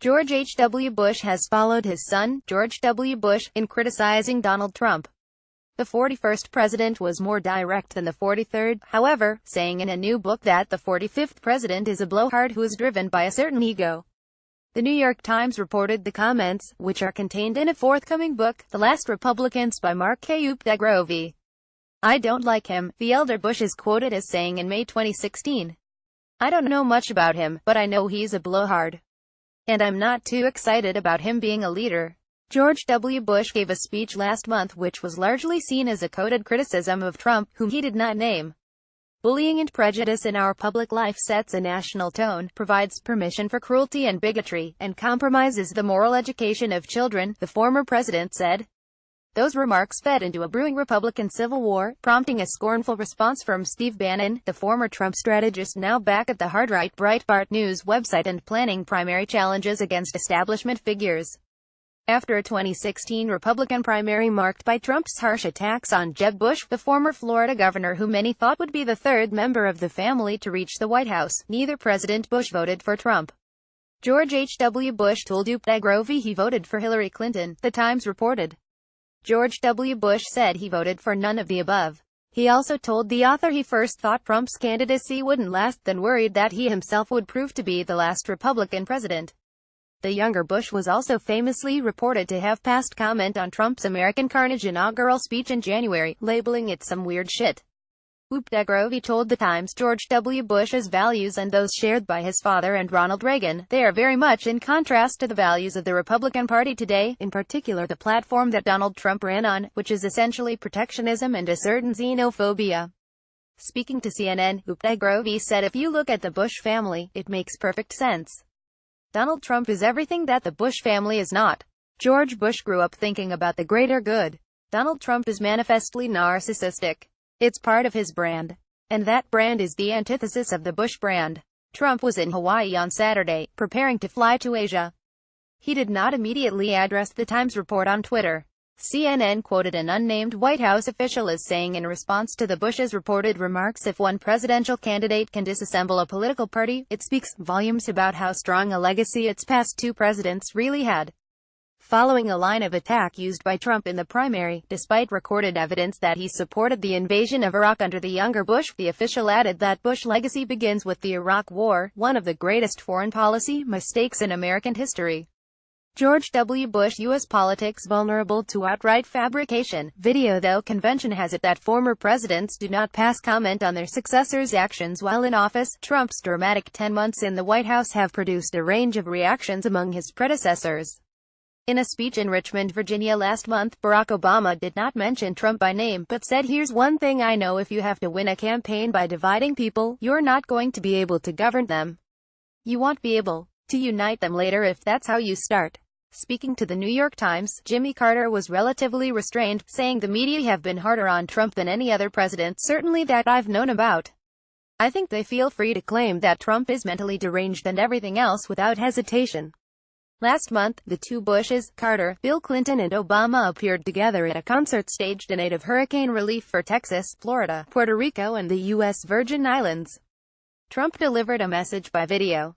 George H. W. Bush has followed his son, George W. Bush, in criticizing Donald Trump. The 41st president was more direct than the 43rd, however, saying in a new book that the 45th president is a blowhard who is driven by a certain ego. The New York Times reported the comments, which are contained in a forthcoming book, The Last Republicans by Mark K. Updegrove. "I don't like him," the elder Bush is quoted as saying in May 2016. "I don't know much about him, but I know he's a blowhard. And I'm not too excited about him being a leader." George W. Bush gave a speech last month which was largely seen as a coded criticism of Trump, whom he did not name. "Bullying and prejudice in our public life sets a national tone, provides permission for cruelty and bigotry, and compromises the moral education of children," the former president said. Those remarks fed into a brewing Republican civil war, prompting a scornful response from Steve Bannon, the former Trump strategist now back at the hard-right Breitbart News website and planning primary challenges against establishment figures. After a 2016 Republican primary marked by Trump's harsh attacks on Jeb Bush, the former Florida governor who many thought would be the third member of the family to reach the White House, neither President Bush voted for Trump. George H. W. Bush told Updegrove he voted for Hillary Clinton, the Times reported. George W. Bush said he voted for none of the above. He also told the author he first thought Trump's candidacy wouldn't last, then worried that he himself would prove to be the last Republican president. The younger Bush was also famously reported to have passed comment on Trump's American Carnage inaugural speech in January, labeling it some weird shit. Updegrove told the Times George W. Bush's values and those shared by his father and Ronald Reagan, they are very much in contrast to the values of the Republican Party today, in particular the platform that Donald Trump ran on, which is essentially protectionism and a certain xenophobia. Speaking to CNN, Updegrove said if you look at the Bush family, it makes perfect sense. Donald Trump is everything that the Bush family is not. George Bush grew up thinking about the greater good. Donald Trump is manifestly narcissistic. It's part of his brand. And that brand is the antithesis of the Bush brand. Trump was in Hawaii on Saturday, preparing to fly to Asia. He did not immediately address the Times report on Twitter. CNN quoted an unnamed White House official as saying in response to the Bush's reported remarks, if one presidential candidate can disassemble a political party, it speaks volumes about how strong a legacy its past two presidents really had. Following a line of attack used by Trump in the primary, despite recorded evidence that he supported the invasion of Iraq under the younger Bush, the official added that Bush legacy begins with the Iraq War, one of the greatest foreign policy mistakes in American history. George W. Bush U.S. politics vulnerable to outright fabrication. Video though convention has it that former presidents do not pass comment on their successors' actions while in office. Trump's dramatic 10 months in the White House have produced a range of reactions among his predecessors. In a speech in Richmond, Virginia last month, Barack Obama did not mention Trump by name, but said, "Here's one thing I know, if you have to win a campaign by dividing people, you're not going to be able to govern them. You won't be able to unite them later if that's how you start." Speaking to the New York Times, Jimmy Carter was relatively restrained, saying the media have been harder on Trump than any other president, certainly that I've known about. I think they feel free to claim that Trump is mentally deranged and everything else without hesitation. Last month, the two Bushes, Carter, Bill Clinton and Obama appeared together at a concert staged in aid of hurricane relief for Texas, Florida, Puerto Rico and the U.S. Virgin Islands. Trump delivered a message by video.